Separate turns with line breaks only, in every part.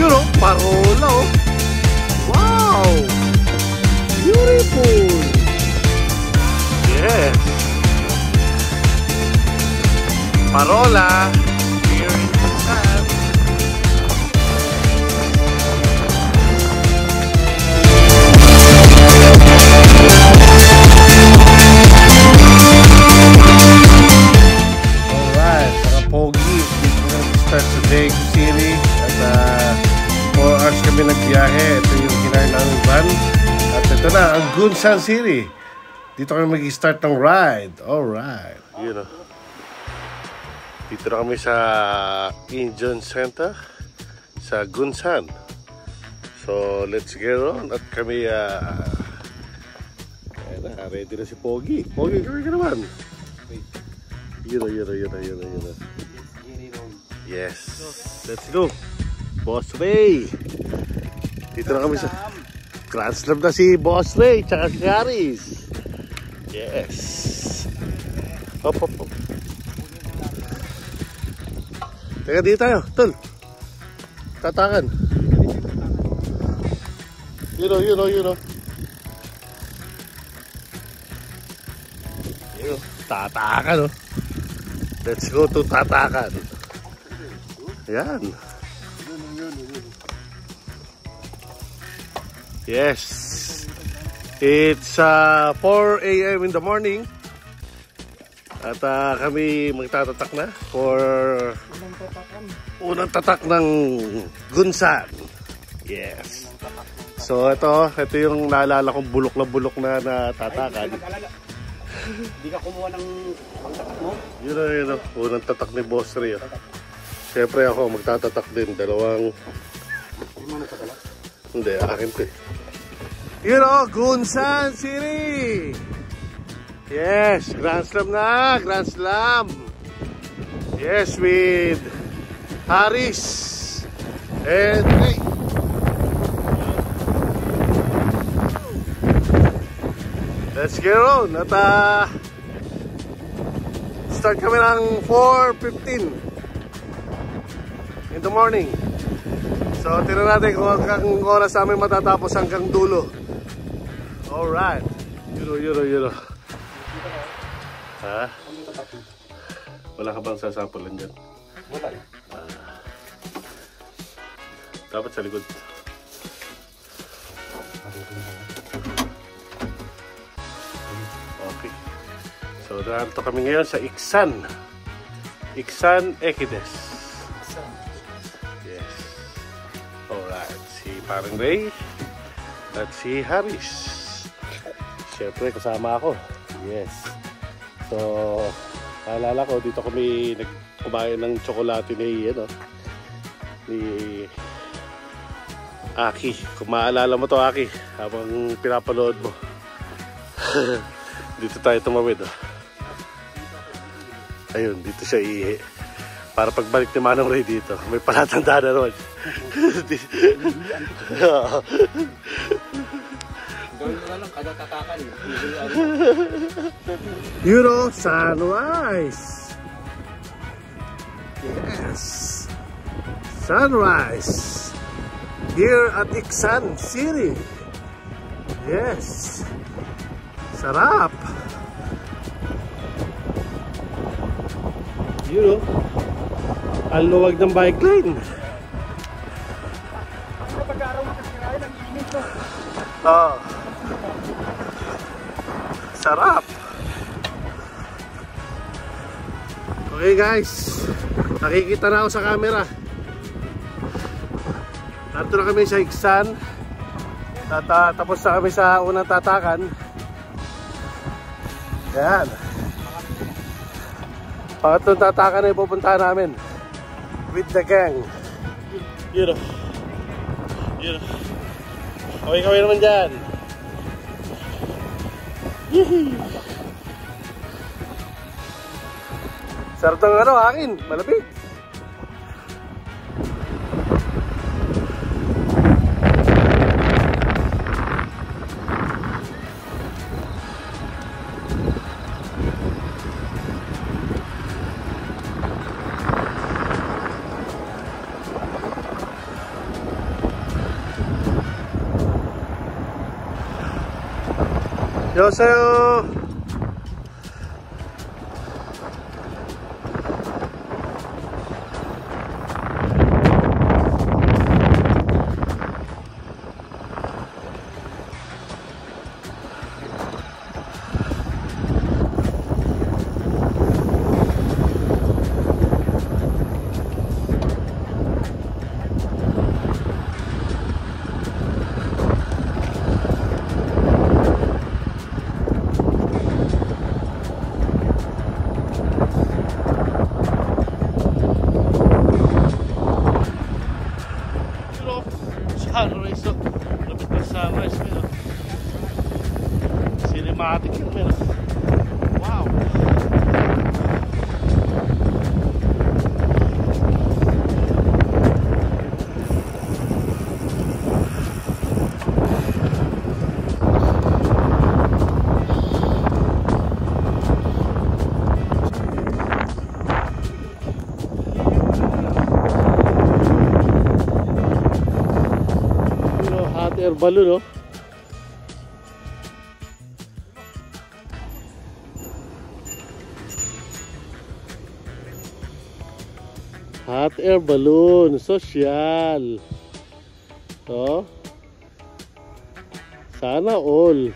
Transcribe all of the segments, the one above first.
Yun o, parola o. Wow! Beautiful! Yes! Parola! Here in Gunsan. Alright, mga pogi. Dito na start sa Daegu City. At 4 hours kami nagbiyahe. Ito yung kinaya namin van. At ito na, ang Gunsan City. Dito kami mag-start ng ride. Alright. You know. Dito na kami sa Incheon Center sa Gunsan. So, let's get on. At kami, ready na si Pogi. Pogi, kami ka naman. Yun. Yes. Let's go. Boss Ray. Dito na kami sa Grand Slam na si Boss Ray tsaka si Haris. Yes. Hop. Teka, dito tayo. Tol. Tatakan. Yun o. Tatakan o. Let's go to Tatakan. Yan. Yes. It's 4 AM in the morning. At kami magtatatak na for unang tatak ng Gunsan. Yes. So ito yung naalala kong bulok na tatakan.
Hindi ka kumuha ng pangtatak mo?
Yun. Unang tatak ni Boss Ray. Siyempre ako magtatatak din. Dalawang... Hindi, akin to eh. Yun o, Gunsan City! Yes, Grand Slam na! Grand Slam! Yes, with Haris and Ray. Let's get on! At start kami ng 4:15 in the morning. So, tira natin kung hanggang oras namin matatapos hanggang dulo. Alright. Euro. Ha? Wala ka bang sasapulan dyan?
Wala.
Dapat sa likod. Okay. So, narito kami ngayon sa Iksan. Iksan Ekides. Yes. Alright. Si Parang Ray at si Haris. Siyempre, kasama ako. Yes. So, naalala ko, dito kami nagkumain ng tsokolate ni Aki. Kung maalala mo to, Aki, habang pinapanood mo. Dito tayo tumawid. Ayun, dito siya iihi. Para pagbalik ni Manong Ray dito, may palatanda na ron. Euro sunrise. Yes, sunrise here at Iksan City. Yes, sarap. Euro, ang luwag ng bike lane. Sarap. Okay guys, nakikita na ako sa camera. Narito na kami sa Iksan. Tapos na kami sa unang tatakan. Yan. Pangatlong tatakan na ipupuntahan namin with the gang. Yun. Okay kami naman dyan. Sarap ng hangin, malamig. 안녕하세요. Sunrise, lapit na sunrise, pero cinematic yun, pero wow. Air balloon, no? Hot air balloon, social. To. Sana all.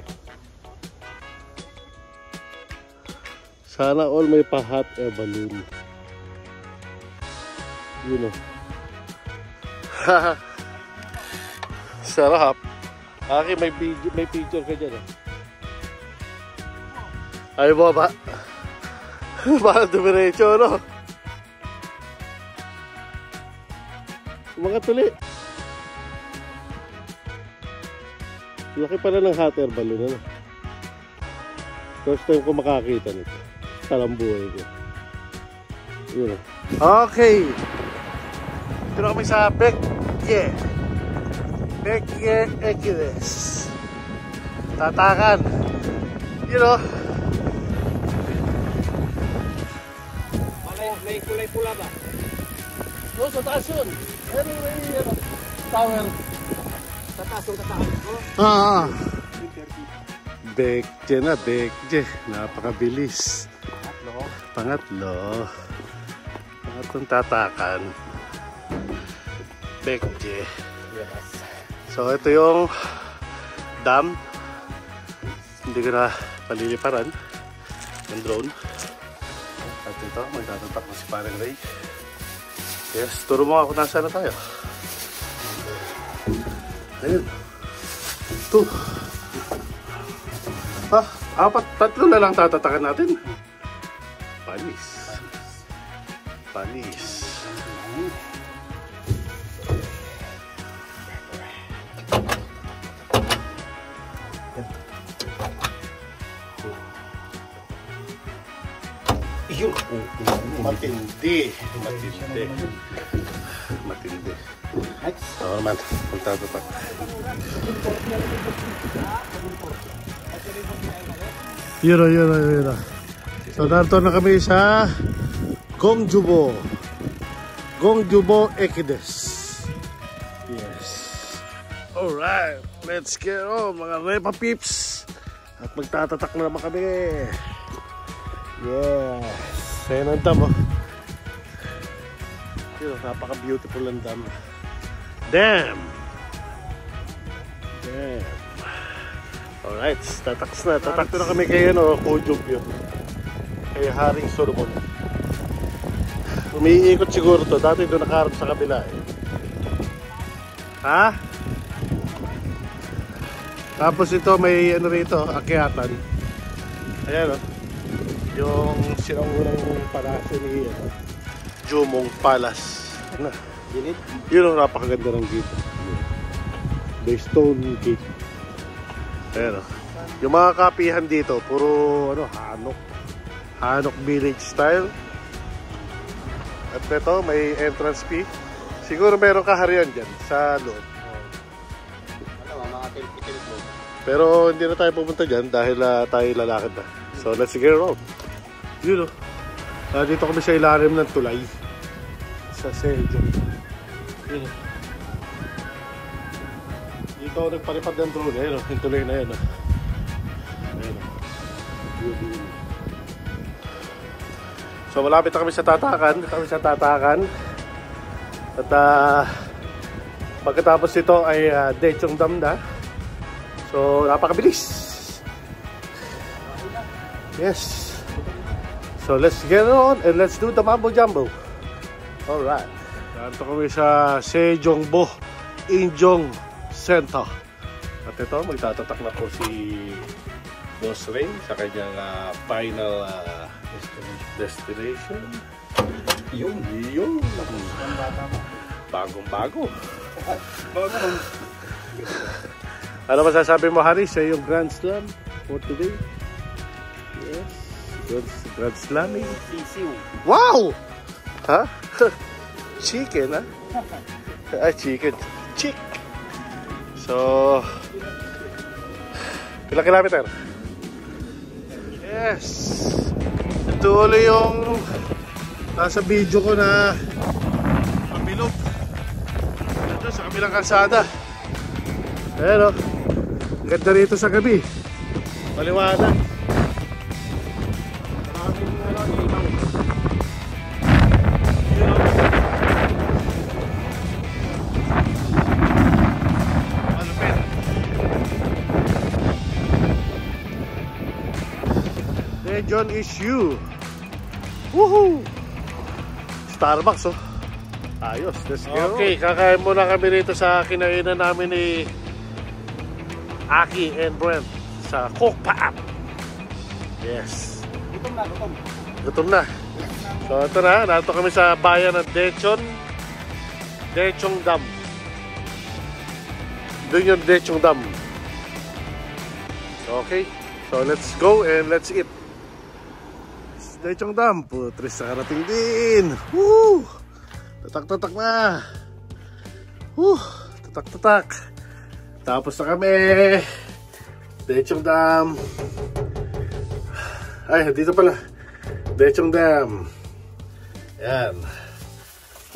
Sana all may pa hot air balloon. You know. Sarap. Aki, may picture ka dyan. Ay mo ba? Parang dumiretso, no? Mga tuli. Laki pala ng hot air balloon, ano? First time ko makakita nito. Talambuhay ko. Yun. Okay. Ito na kami sa Bekye. Bekye Ekides. Tatakan. You know.
May kulay pula ba?
No, sa taas yun. Anyway, tower.
Sa taas yung tatakan ko.
Bekye na, Bekye. Napakabilis. Pangatlo. Pangatlong tatakan. Bekye. So ito yung dam. Hindi ko na paliliparan ng drone. At ito, magtatatak na si Parang Ray. Yes, turo mo ako nasa na tayo. Ayun. Ito. Tatlo na lang tatatakan natin. Panis. Panis. Matindi. Oo naman, magtatatak. Yun. So narito na kami sa Gongjubo Ekides. Yes. Alright, let's get on mga Repa Peeps. At magtatatak na naman kami. Yes. Ayan ang dam, oh. Yun, napaka-beautiful ang dam. Damn! Alright, tataks na. Tatakto na kami kay Kujub yun. Kay Haring Solomon. Umiikot siguro to. Dati doon nakaharap sa kabila eh. Ha? Tapos ito may ano rito, akyatan. Ayan, oh. Yung sinaunang palasyo ni Jumong Palace. Ano? Yun ang napakaganda ng gate. The stone gate. Ayan, oh. Yung mga kapihan dito, puro Hanok village style. At ito, may entrance fee. Siguro meron kaharian dyan sa loob.
Mga tilpil-tilpil.
Pero hindi na tayo pupunta dyan dahil tayo lalakad na. So let's get around. Yun, oh. Dito kami sa ilalim ng tulay. Sa Seljo. Yun, oh. Dito ako nagpalipad ng drone. Ayun, oh. Yung tulay na yan, oh. Ayun, oh. So malapit na kami sa tatakan. At pagkatapos ito ay Dechong Dam na. So napakabilis. Yes. So let's get on and let's do the Mambo Jumbo. Alright. Dito kami sa Sejongbo Injong Center. At ito, magtatatak na po si Boss Ray sa kanyang final destination. Yung bagong-bago. Ano masasabi mo, Harry, sa iyong Grand Slam for today? Yes, Grand Slamming. Wow! Ha? Chicken, ha? Ay, chicken. Chick! So, ilang kilometer? Yes! Ito ulit yung nasa video ko na pamilog. Ito sa kabilang kalsada. Ayan o. Ganda rito sa gabi. Maliwanag. John is you. Woohoo! Starbucks, oh. Ayos, let's go. Okay, kakain muna kami rito sa kinainan namin ni Aki and Brent sa Kokpaap. Yes. Gutom na. So ito na, nato kami sa bayan ng Dechong Dam. Doon yung Dechong Dam. Okay, so let's go and let's eat. Dechong Dam, putris sa karating din. Woo! Tatak-tatak na. Woo! Tatak-tatak. Tapos na kami. Dechong Dam. Ay, dito pala. Dechong Dam. Yan.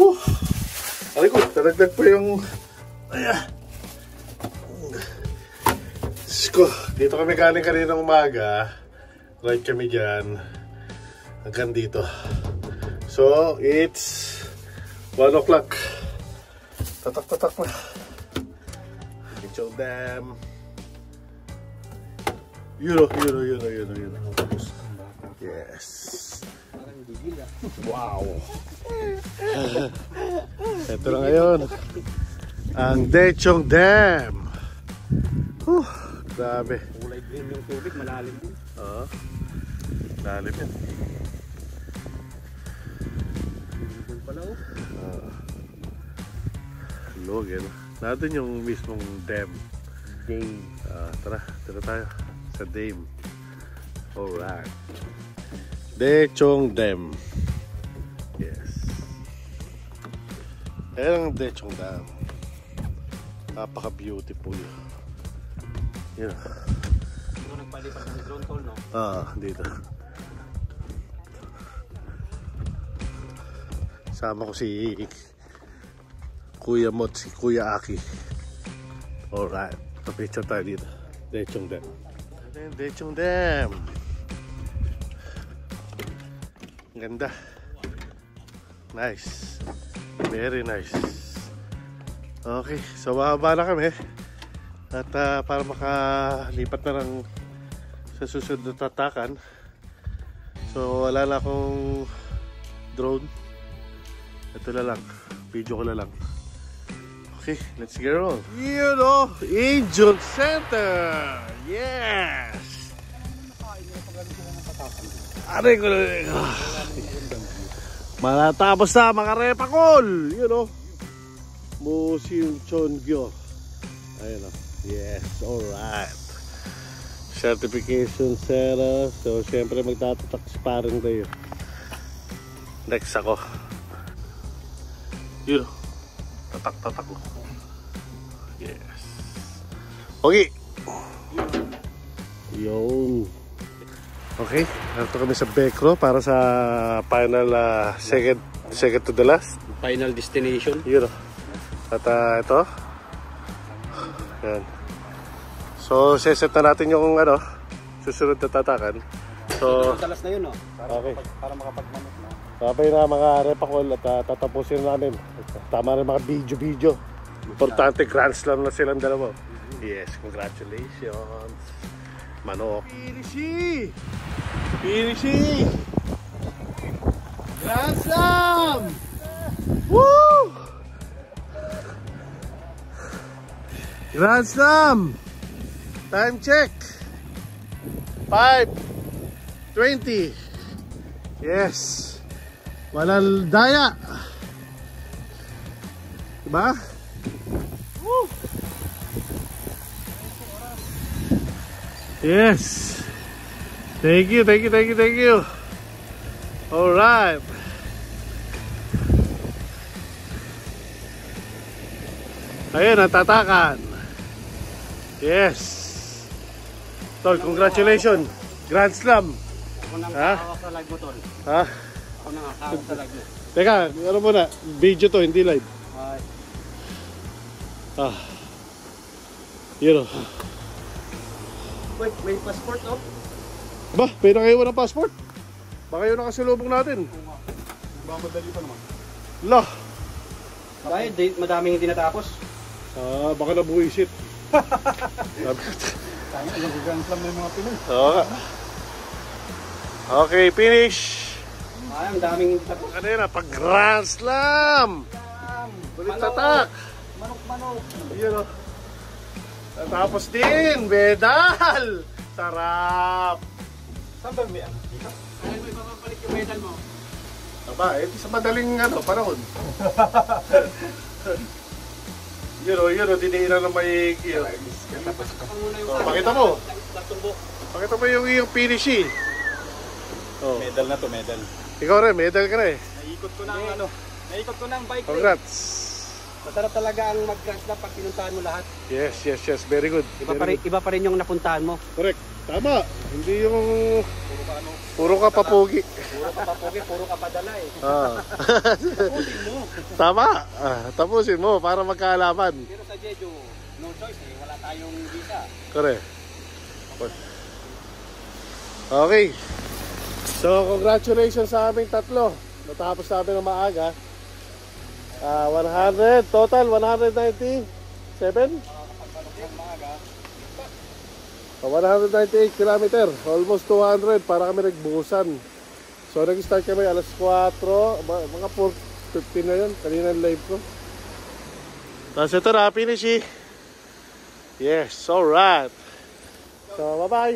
Woo! Aray ko, taragdag pa yung... Ayan. Dito kami galing kaninang umaga. Ride kami dyan. Hanggang dito. So, it's 1 o'clock. Tatak-tatak na. Dechong Dam. Yun. Yes. Wow. Ito na ngayon. Ang Dechong Dam. Grabe.
Kulay green yung tubig, malalim din.
Oo. Malalim yan. Logan. Nandun yung mismong dam.
Dame.
Tara tayo sa dam. Alright. Dechong Dam. Yes. Ayan ang Dechong Dam. Napaka-beautiful. Yan.
Ito nagpalipat ng drone call, no?
Dito. Sama ko si Kuya Mot, si Kuya Aki. Alright. Pa-picture tayo dito. Dechong Dam. Dechong Dam. Ganda. Nice. Very nice. Okay. So bababa na kami. At para makalipat na lang sa susunod na tatakan. So wala na akong drone. Ito na lang. Video ko na lang. Okay, let's get on. You know, Injong Center. Yes. Aray ko na. Malatapos na mga repakol. You know. Museum Chongyo. Ayun o. Yes, alright. Certification Sarah. So, syempre magtatatak sparring tayo. Next ako. Yun. Tatak-tatak ko. Yes. Okay. Yun. Okay. Narito kami sa Becro para sa final second to the last.
Final destination.
Yun. At ito. Yan. So, seset na natin yung susunod na tatakan. So,
Madalas na yun, no?
okay.
Para makapagmanok na.
Sabay na mga repakol at tatapusin namin. Tama rin mga video-video. Importante, Grand Slam na silang dalawa. Yes, congratulations. Manok. Pinishi! Pinishi! Grand Slam! Woo! Grand Slam! Time check! 5:20. Yes. Walang daya. Diba? Woo! Yes. Thank you, thank you, thank you, thank you. Alright. Ayun, natatakan. Yes. Tol, congratulations. Grand Slam.
Ako nang
Ha?
hawak sa live mo, tol.
Ha?
Ako nang hawak sa live mo.
Teka, ano muna? Video to, hindi live.
Ay,
Ah. Yun o.
wait, may passport, oh?
Ba, may nakaiwan ng passport? Baka yun nakasalubong natin.
Madali pa naman.
Lah.
Dahil madaming hindi natapos.
Ah, baka nabuisit.
Kaya nag-grand slam na yung mga Pinoy.
Oo nga. Okay, finish.
Ay, ang daming hindi tapos.
Kanina, pag Grand Slam. Ulit tatak.
Manok-manok.
Yun o. Tapos din, medal. Sarap.
Saan ba may ano? Dito? Kaya mo ipapapalit yung medal mo.
Aba, sa madaling panahon. Yun o, diniinan ng may yun. Pakita mo. Pakita mo yung finish eh. Oh.
Medal na to, medal.
Ikaw rin, medal ka na eh.
Naikot ko na ang naikot ko na ang bike.
Congrats.
Masarap talaga ang mag-grand slam pag pinuntahan mo lahat.
Yes, very good.
Iba pa rin yung napuntahan mo.
Correct. Tama. Hindi yung puro ka papugi.
Puro ka papugi, puro ka padala eh.
Ah.
Tapusin mo.
Tama. Tapusin mo para magkaalaman.
Pero sa Jeju, no choice eh. Wala tayong visa.
Correct. Okay. So, congratulations sa aming tatlo. Natapos namin ng maaga. 100, total 197? 198 kilometer, almost 200 para kami nagbuhusan. So nag-start kami alas 4, mga 4:15 na yun, kanina live ko. Tapos ito na, finish eh. Yes, alright. So bye bye.